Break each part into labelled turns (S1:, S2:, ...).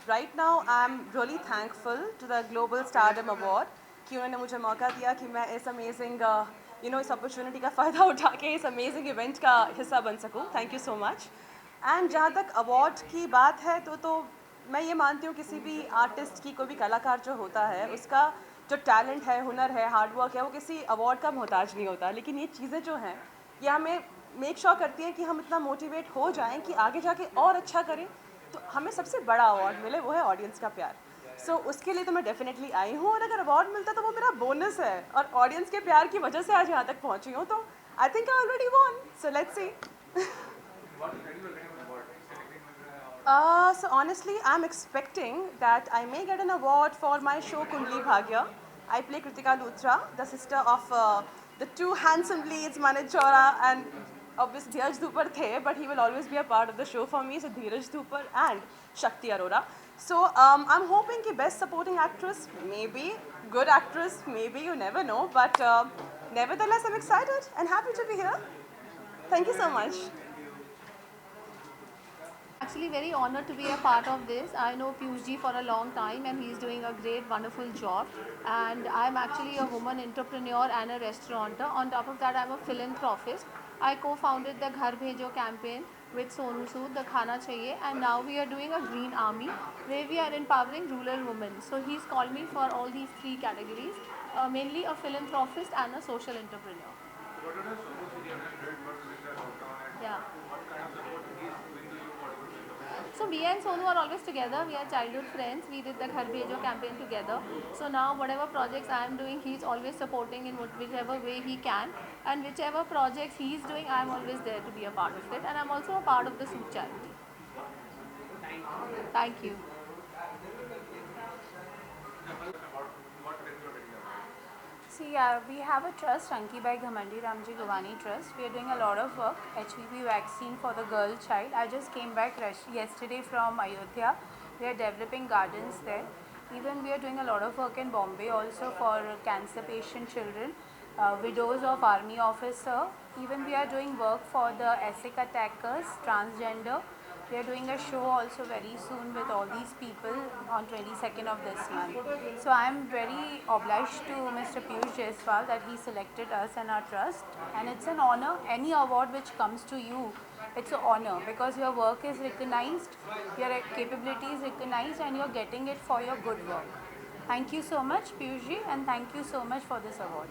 S1: right now I'm really thankful to the Global Stardom Award कि उन्होंने मुझे मौका दिया कि मैं इस अमेजिंग इस अपॉर्चुनिटी का फ़ायदा उठा के इस अमेजिंग इवेंट का हिस्सा बन सकूं. Thank you so much. And जहाँ तक अवार्ड की बात है तो मैं ये मानती हूँ किसी भी आर्टिस्ट की, कोई भी कलाकार जो होता है, उसका जो टैलेंट है, हुनर है, हार्डवर्क है, वो किसी अवार्ड का मोहताज नहीं होता. लेकिन ये चीज़ें जो हैं ये हमें मेक श्योर करती हैं कि हम इतना मोटिवेट हो जाएं कि आगे जाके और अच्छा करें, तो हमें सबसे बड़ा अवार्ड मिले, वो है ऑडियंस का प्यार. उसके लिए तो मैं डेफिनेटली आई हूँ, और अगर अवार्ड मिलता तो वो मेरा बोनस है, और ऑडियंस के प्यार की वजह से आज यहाँ तक पहुँची हूँ, तो I think I already won. So let's see. So honestly, I'm expecting that I may get an award for my show Kundli Bhagya. I play Kritika Luthra, the sister of the two handsome leads, Manoj Chora and obviously Dheeraj Dhupar the, but he will always be a part of the show for me. So Dheeraj Dhupar and Shakti Arora. So I'm hoping ki best supporting actress, maybe good actress, maybe, you never know. But nevertheless, I'm excited and happy to be here. Thank you so much.
S2: Actually very honored to be a part of this. I know Piyush ji for a long time and he's doing a great, wonderful job. And I'm actually a woman entrepreneur and a restaurateur. On top of that, I'm a philanthropist. I co-founded the Ghar Bhejo campaign with Sonu Sood, the Khana Chahiye, and now we are doing a green army where we are empowering rural women. So he's called me for all these three categories, mainly a philanthropist and a social entrepreneur. Yeah. So me and Sonu are always together. We are childhood friends. We did the Ghar Bhejo campaign together. So now whatever projects I am doing, he's always supporting in whichever way he can. And whichever projects he's doing, I am always there to be a part of it. And I'm also a part of the Sood charity. Thank you.
S3: See, we have a trust, Ankibai Ghamandi Ramji Gawani Trust. We are doing a lot of work, HPV vaccine for the girl child. I just came back yesterday from Ayodhya. We are developing gardens there. Even we are doing a lot of work in Bombay also for cancer patient children, widows of army officer. Even we are doing work for the ethnic attackers, transgender. We are doing a show also very soon with all these people on 22nd of this month. So I am very obliged to Mr. Piyush Jaiswal that he selected us and our trust, and it's an honor. Any award which comes to you, it's an honor because your work is recognized, your capability is recognized, and you're getting it for your good work. Thank you so much, Piyush ji, and thank you so much for this award.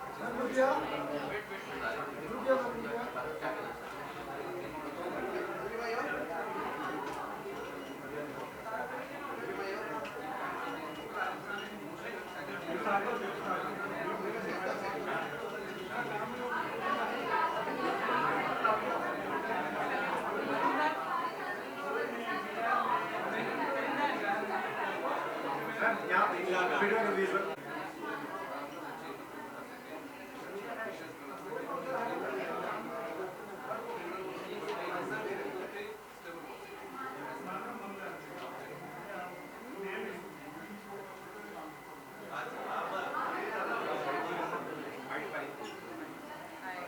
S3: Thank you.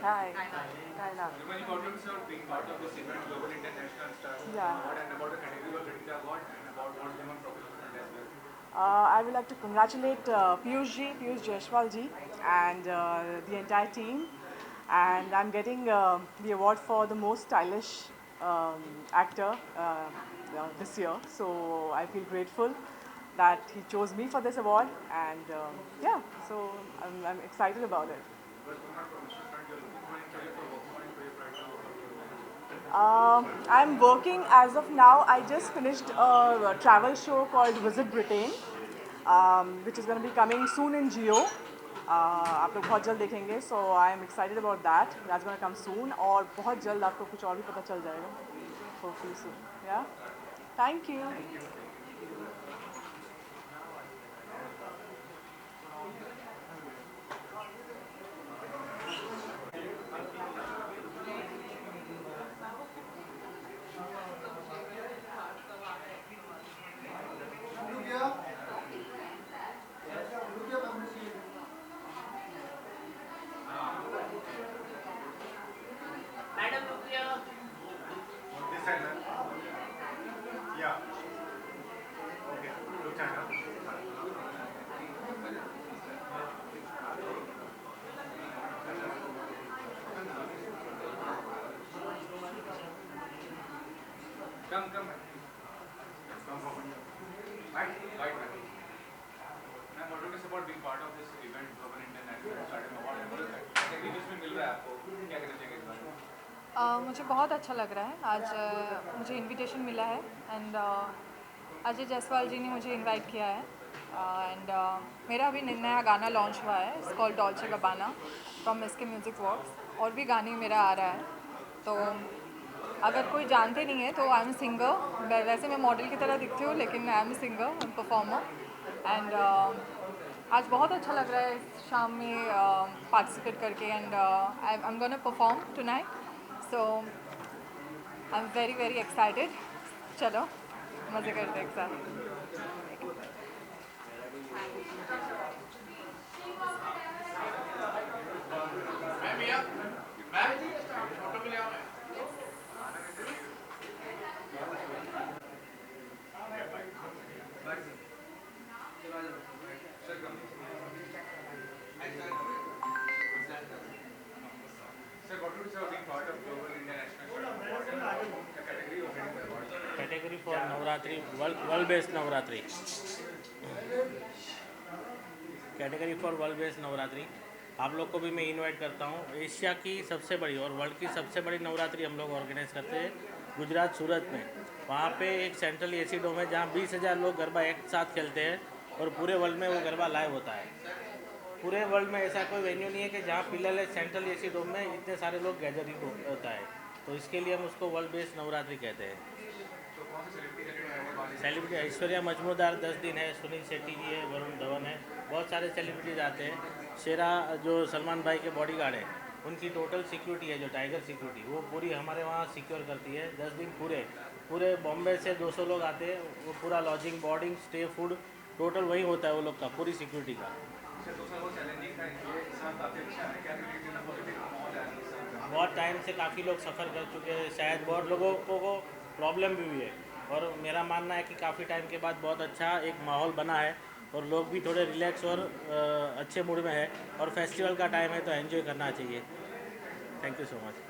S1: Hi.
S4: Hi, many condolences on being part of this event, Global International Star Award, and about the category of Kritika Award, and about what Lemon Professional as well.
S1: I would like to congratulate Piyush Jaiswal ji, and the entire team. And I'm getting the award for the most stylish actor this year. So I feel grateful that he chose me for this award, and yeah, so I'm excited about it.
S5: I'm working as of now. I just finished a travel show called Visit Britain, which is going to be coming soon in Geo. आप लोग बहुत जल्द देखेंगे, so I am excited about that. That's going to come soon और बहुत जल्द आपको कुछ और भी पता चल जाएगा. Hopefully soon. Yeah. Thank you.
S4: This side, ma'am. Yeah. Okay. Look channel. Come, come, ma'am. Come forward. Right, right, ma'am. Ma'am, what do you support being part of this event, Global International Stardom Award? And what is that? Category जिसमें मिल रहा है आपको, क्या कहना चाहेंगे इस बारे में?
S6: मुझे बहुत अच्छा लग रहा है आज मुझे इनविटेशन मिला है एंड अजय जायसवाल जी ने मुझे इनवाइट किया है एंड मेरा अभी नया गाना लॉन्च हुआ है it's called Dolce Gabbana from SK music works और भी गाने मेरा आ रहा है तो अगर कोई जानते नहीं है तो आई एम सिंगर वैसे मैं मॉडल की तरह दिखती हूँ लेकिन I am singer I am performer and आज बहुत अच्छा लग रहा है इस शाम में पार्टिसिपेट करके and I am gonna perform tonight so I am very very excited चलो मज़े करते हैं एक साथ
S4: Sir, what would you say being part of Global International Stardom Award and the category of winning the award?
S7: Category for Navratri world based Navratri category for world based Navratri आप लोग को भी मैं इनवाइट करता हूँ एशिया की सबसे बड़ी और वर्ल्ड की सबसे बड़ी नवरात्रि हम लोग ऑर्गेनाइज करते हैं गुजरात सूरत में वहाँ पे एक सेंट्रल एसी डोम है जहाँ 20,000 लोग गरबा एक साथ खेलते हैं और पूरे वर्ल्ड में वो गरबा लाइव होता है पूरे वर्ल्ड में ऐसा कोई वेन्यू नहीं है कि जहाँ पिलर सेंट्रल एसी डोम में इतने सारे लोग गैदरिंग होता है तो इसके लिए हम उसको वर्ल्ड बेस्ड नवरात्रि कहते हैं सेलिब्रिटी ऐश्वर्या मजमूदार 10 दिन है सुनील शेट्टी जी है वरुण धवन है बहुत सारे सेलिब्रिटीज आते हैं शेरा जो सलमान भाई के बॉडीगार्ड है उनकी टोटल सिक्योरिटी है जो टाइगर सिक्योरिटी वो पूरी हमारे वहाँ सिक्योर करती है 10 दिन पूरे बॉम्बे से 200 लोग आते हैं वो पूरा lodging boarding stay food total वही होता है वो लोग का पूरी सिक्योरिटी का बहुत टाइम से काफ़ी लोग सफ़र कर चुके हैं शायद बहुत लोगों को प्रॉब्लम भी हुई है और मेरा मानना है कि काफ़ी टाइम के बाद बहुत अच्छा एक माहौल बना है और लोग भी थोड़े रिलैक्स और अच्छे मूड में है और फेस्टिवल का टाइम है तो एंजॉय करना चाहिए thank you so much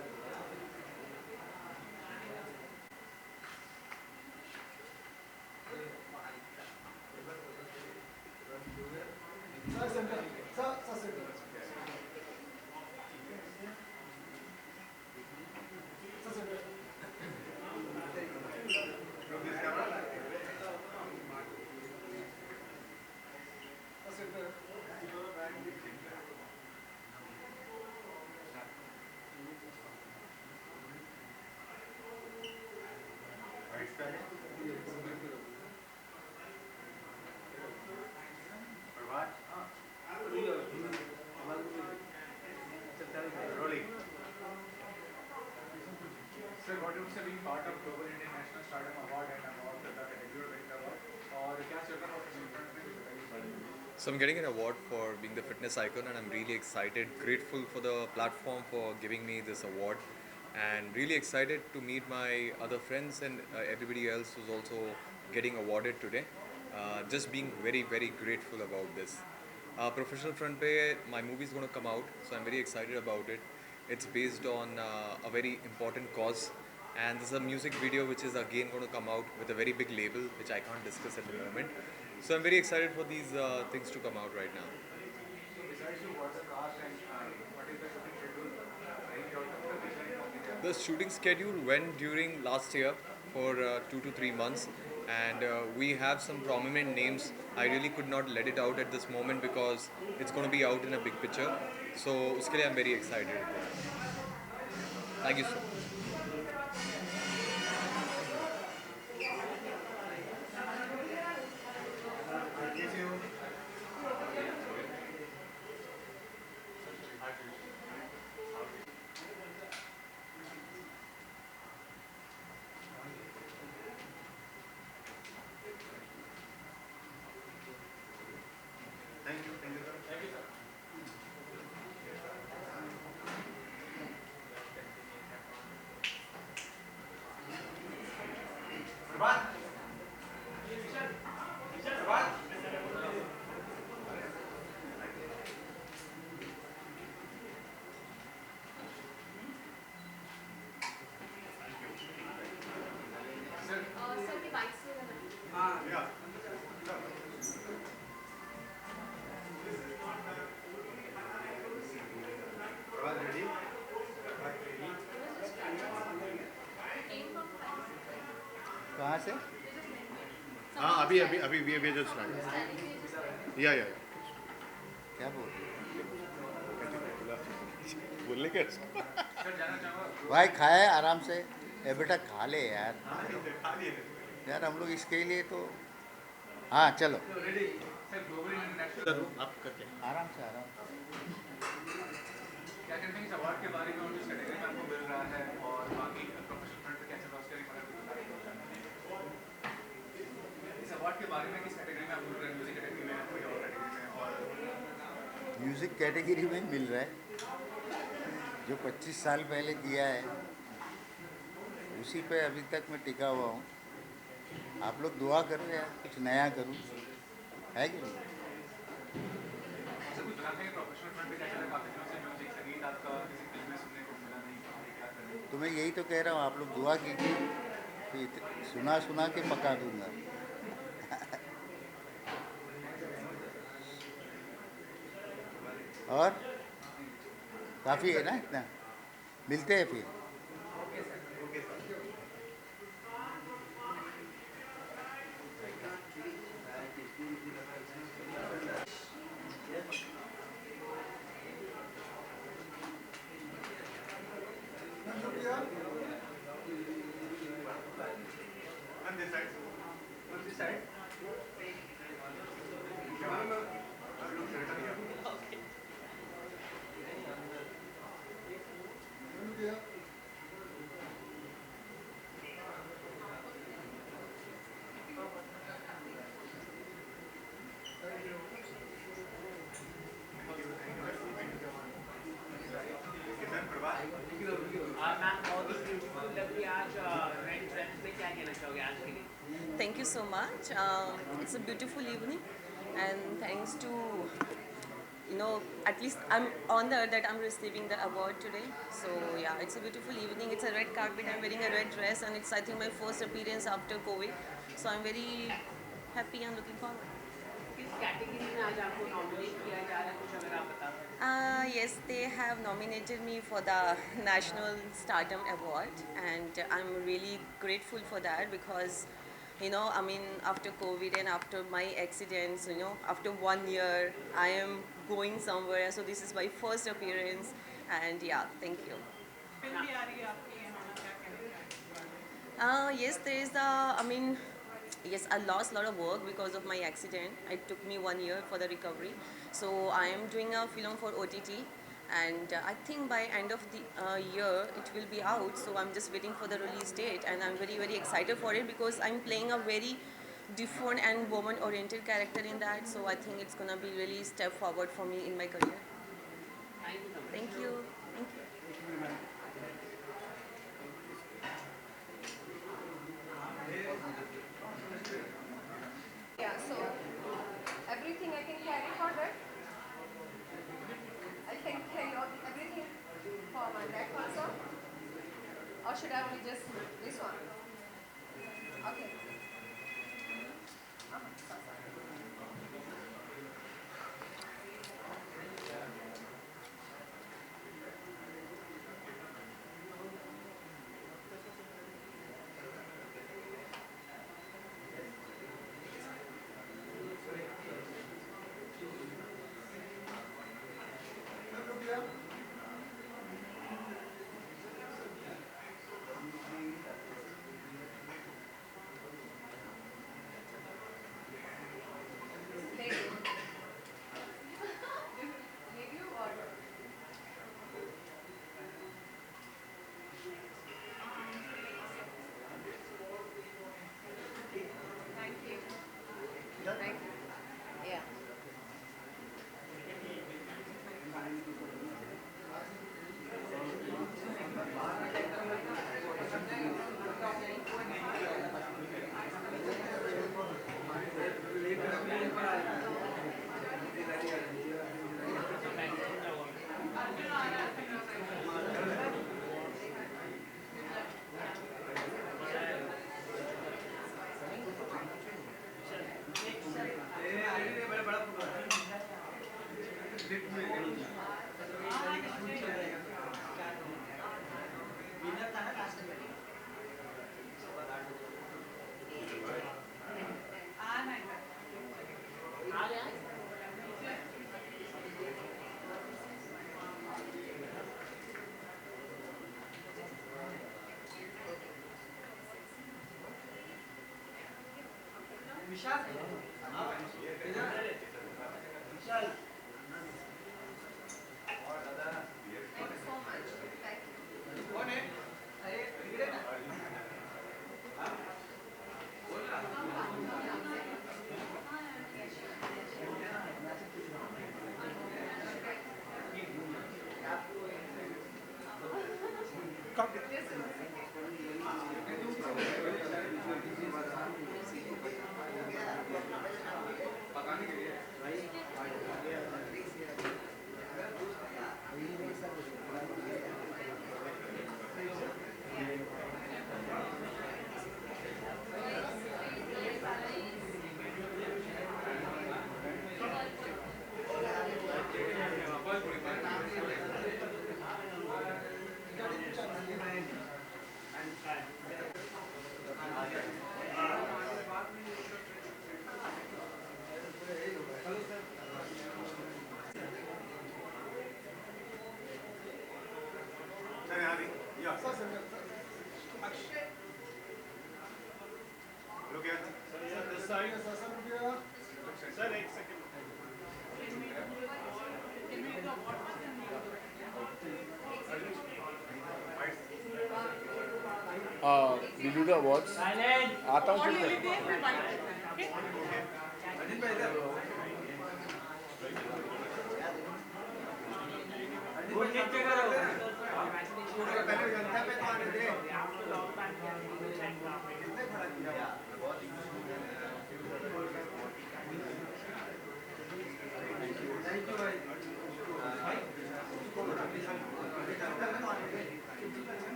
S4: Sir, what would you say being part of Global International Stardom Award and award the category of winning award? और क्या चल रहा है?
S8: So I'm getting an award for being the fitness icon and I'm really excited, grateful for the platform for giving me this award and really excited to meet my other friends and everybody else who's also getting awarded today. Just being very, very grateful about this. Professional front pe, my movie is going to come out, so I'm very excited about it. It's based on a very important cause and there's a music video which is again going to come out with a very big label which I can't discuss at the moment. So I'm very excited for these things to come out right now.
S4: So besides you, what's the cast and what is the shooting schedule? Any out of the
S8: The shooting schedule went during last year for 2 to 3 months, and we have some prominent names. I really could not let it out at this moment because it's going to be out in a big picture. So uske liye I'm very excited. Thank you so much.
S9: कहाँ से? हाँ अभी अभी अभी we just start या क्या बोल बोलने के भाई खाए आराम से। ए बेटा खा ले यार, यार हम लोग इसके लिए तो हाँ चलो आप करके आराम से आराम
S4: क्या कहते हैं इस अवार्ड के बारे में और जिस कैटेगरी में आपको मिल रहा है और बाकी प्रोफेशनल फ्रंट पे कैसे लॉस करें इस अवार्ड के बारे में किस कैटेगरी में आपको मिल रहा है, म्यूजिक कैटेगरी में कोई और कैटेगरी में? और
S9: म्यूज़िक कैटेगरी में मिल रहा है, जो 25 साल पहले किया है उसी पे अभी तक मैं टिका हुआ हूँ। आप लोग दुआ कर रहे हैं कुछ नया करूँ, है कि नहीं?
S4: कुछ बताते हैं प्रोफेशनल फ्रंट पे कैसे काफी दिनों से म्यूजिक संगीत आपका किसी फिल्म में सुनने को मिला नहीं, क्या करें?
S9: तो मैं यही तो कह रहा हूँ, आप लोग दुआ कीजिए कि सुना सुना के पका दूंगा। और काफ़ी है ना, इतना मिलते हैं फिर।
S1: Thank you so much. It's a beautiful evening, and thanks to, at least I'm honored that I'm receiving the award today. So yeah, it's a beautiful evening. It's a red carpet. I'm wearing a red dress, and it's I think my first appearance after COVID. So I'm very happy and looking forward. Yes, they have nominated me for the National Stardom Award, and I'm really grateful for that because, after COVID and after my accidents, after 1 year, I am going somewhere. So this is my first appearance, and yeah, thank you. Yes, there is yes, I lost a lot of work because of my accident. It took me 1 year for the recovery. So I am doing a film for OTT, and I think by end of the year it will be out. So I'm just waiting for the release date, and I'm very, very excited for it because I'm playing a very different and woman-oriented character in that. So I think it's gonna be really step forward for me in my career. Thank you. Thank you.
S2: Yeah, so everything I can carry for that. I can carry everything for my back also. Or should I only just this one? Okay.
S10: We do the awards. आता हूँ फिर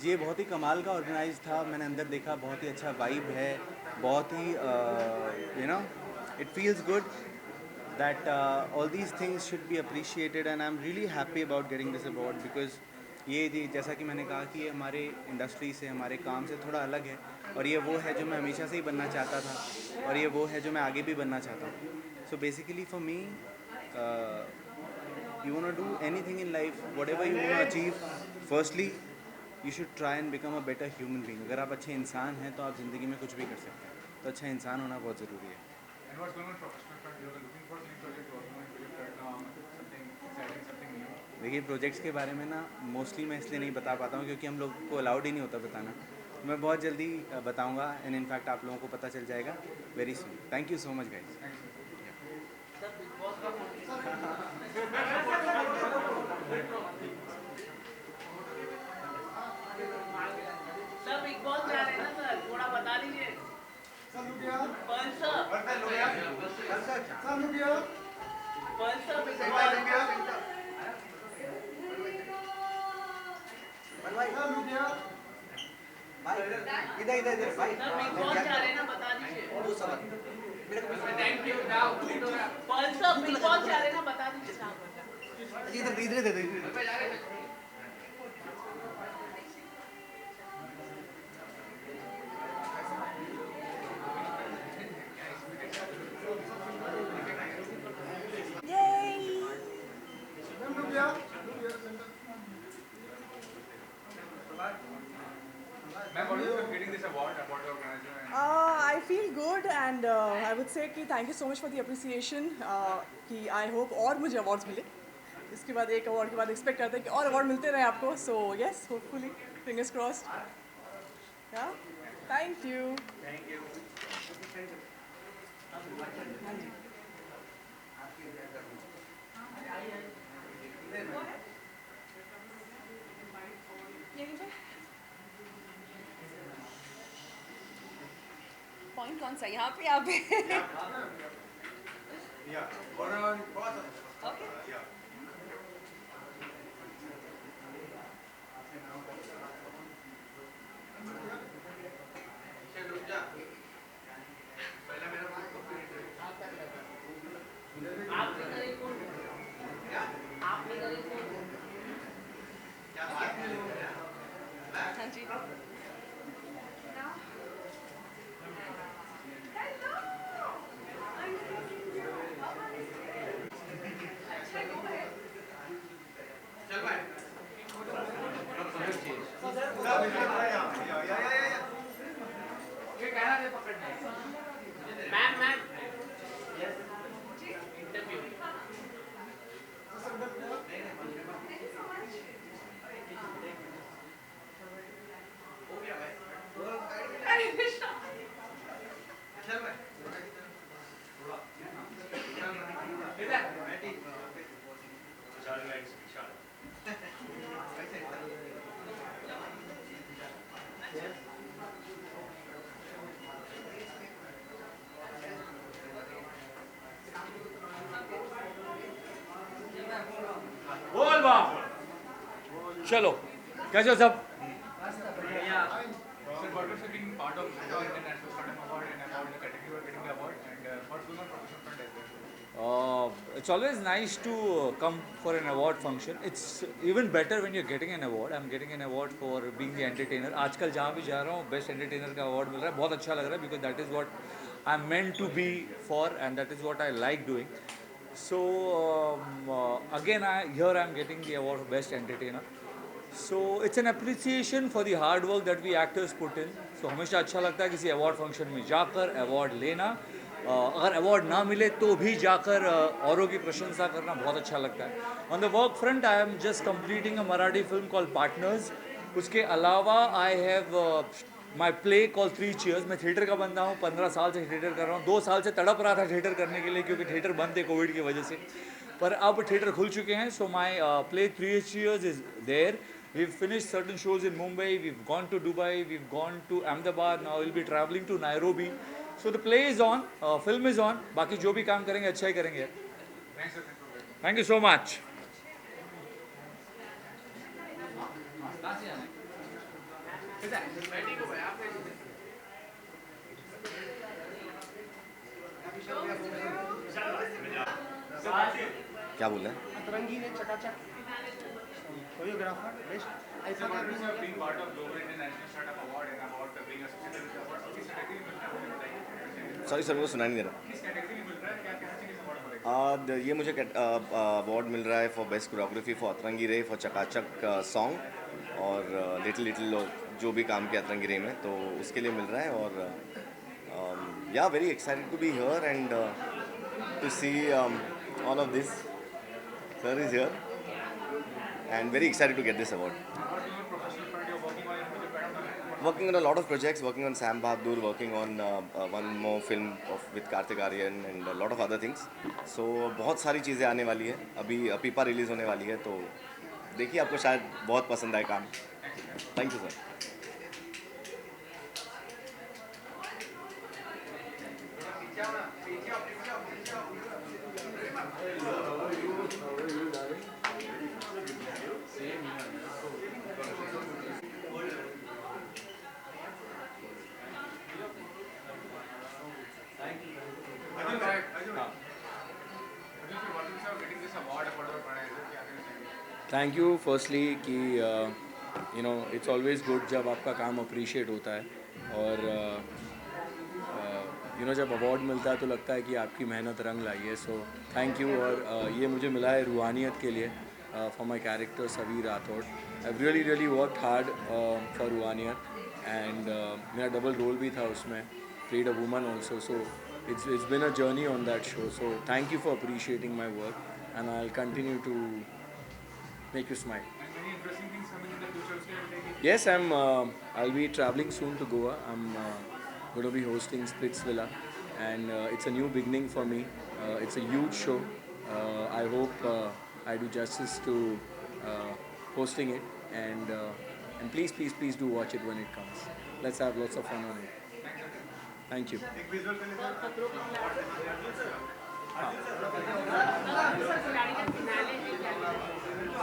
S11: ये बहुत ही कमाल का organise था. मैंने अंदर देखा, बहुत ही अच्छा वाइब है, बहुत ही you know it feels good that all these things should be appreciated and I'm really happy about getting this award because ये जैसा कि मैंने कहा कि ये हमारे इंडस्ट्री से, हमारे काम से थोड़ा अलग है और ये वो है जो मैं हमेशा से ही बनना चाहता था और ये वो है जो मैं आगे भी बनना चाहता हूँ. So basically for me you want to do anything in life, whatever you want to achieve, firstly you should try and become a better human being. अगर आप अच्छे इंसान हैं तो आप ज़िंदगी में कुछ भी कर सकते हैं. तो अच्छा इंसान होना बहुत ज़रूरी है.
S4: And what's going on professional front? You're looking for new project, working on project right now, something exciting, something new.
S11: देखिए प्रोजेक्ट्स के बारे में ना मोस्टली मैं इसलिए नहीं बता पाता हूँ क्योंकि हम लोग को अलाउड ही नहीं होता बताना. मैं बहुत जल्दी बताऊँगा एंड इनफैक्ट आप लोगों को पता चल जाएगा very soon. Thank you so much guys.
S12: Sir Bigg Boss जा रहे हैं ना सर, थोड़ा बता दीजिए. पर्ल सर बिग बॉस जा रहे हैं ना, बता दीजिए. Thank you. Pearl sir Bigg Boss जा रहे हैं ना, बता दीजिए.
S11: इधर दे.
S4: Ma'am, what do you feel getting this award about the organizer?
S5: I feel good and I would say कि thank you so much for the appreciation. कि I hope और मुझे awards मिले. इसके बाद एक award के बाद expect करते हैं कि और award मिलते रहे आपको. So yes, hopefully, fingers crossed. Yeah, thank you.
S11: Thank you.
S1: Point कौन सा? यहाँ पे, यहाँ पे. ओके.
S12: रुक जा. मैम मैम इंटरव्यू
S13: बोल बाप चलो कैसे हो सब
S4: So congratulations being part of the International Stardom Award and about the category you are getting the award and what's going on professional front as well.
S13: It's always nice to come for an award function. It's even better when you're getting an award. I'm getting an award for being the entertainer. आजकल जहाँ भी जा रहा हूँ best entertainer का award मिल रहा है, बहुत अच्छा लग रहा है because that is what I'm meant to be for and that is what I like doing. So again, here I'm getting the award for best entertainer. So it's an appreciation for the hard work that we actors put in. So हमेशा अच्छा लगता है किसी award function में जाकर award लेना. अगर award ना मिले तो भी जाकर औरों की प्रशंसा करना बहुत अच्छा लगता है. On the work front, I am just completing a Marathi film called Partners. उसके अलावा I have my play called Three Cheers. मैं थिएटर का बंदा हूँ, 15 साल से थिएटर कर रहा हूँ. 2 साल से तड़प रहा था थिएटर करने के लिए क्योंकि थिएटर बंद थे कोविड की वजह से, पर अब थिएटर खुल चुके हैं. So my play Three Cheers is there. We've finished certain shows in Mumbai, we've gone to Dubai, we've gone to Ahmedabad, now we'll be traveling to Nairobi. So the play is on, film is on, बाकी जो भी काम करेंगे अच्छा ही करेंगे. Thank you so much.
S14: क्या बोल रहे हैं?
S11: अतरंगी ने चकाचक choreographer best
S4: So congratulations being part of Global International Stardom Award and about being associated with the award. So किस कैटेगरी में मिल रहा है बताइए.
S14: सॉरी सर, वो सुना नहीं दे रहा.
S4: किस कैटेगरी में मिल रहा है, क्या कहना चाहिए इस अवार्ड को?
S14: ये मुझे अवार्ड मिल रहा है फॉर बेस्ट कोरियोग्राफी फॉर अतरंगी रे फॉर चकाचक सॉन्ग और लिटिल लिटिल जो भी काम किया अतरंगी रे में, तो उसके लिए मिल रहा है. और या very excited to be here and to see all of this. Sir is here and very excited to get this award. Working on a lot of projects, working on Sam Bahadur, working on one more film with Kartik Aaryan and a lot of other things. So बहुत सारी चीज़ें आने वाली है. अभी पीपा release होने वाली है, तो देखिए आपको शायद बहुत पसंद आए काम. Thank you sir.
S10: Thank you firstly कि you know it's always good जब आपका काम अप्रिशिएट होता है और यू नो जब अवार्ड मिलता है तो लगता है कि आपकी मेहनत रंग लाई है. So thank you. और ये मुझे मिला है रूहानियत के लिए for my character Saveer Rathore. I really worked hard for Ruhaniyat and मेरा डबल रोल भी था उसमें, played a woman also. So it's been a journey on that show. So thank you for appreciating my work and I'll continue to make you smile.
S4: And many interesting things coming in the future.
S10: Yes, I'll be traveling soon to Goa. I'm going to be hosting Splits Villa and it's a new beginning for me. It's a huge show. I hope I do justice to hosting it and please do watch it when it comes. Let's have lots of fun on it. Thank you.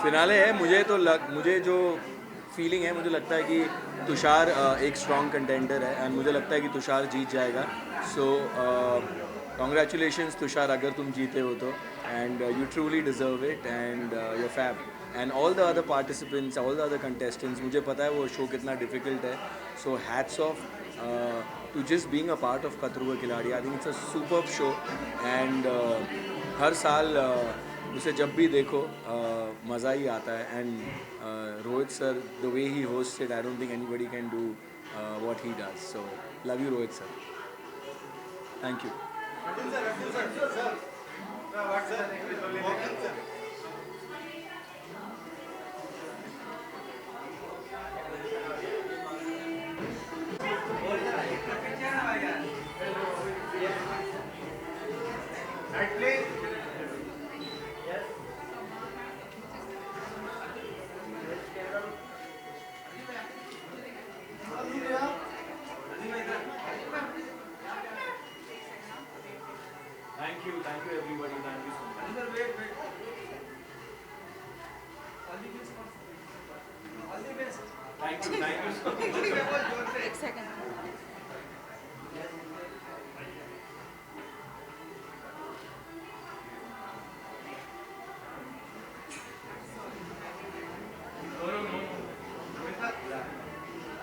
S10: Finale है. मुझे जो feeling है, मुझे लगता है कि तुषार एक strong contender है एंड मुझे लगता है कि तुषार जीत जाएगा. सो कॉन्ग्रेचुलेशंस तुषार अगर तुम जीते हो तो. and you truly deserve it, and you're fab. And all the other participants, all the other contestants, मुझे पता है वो शो कितना difficult है. So hats off to just being a part of खतरों के खिलाड़ी. I think it's a superb show, and हर साल उसे जब भी देखो मज़ा ही आता है. And Rohit sir, the way he hosts it, I don't think anybody can do what he does. So love you, Rohit sir. Thank you. Thank you everybody, thank you so much. Thank you so much.
S6: एक second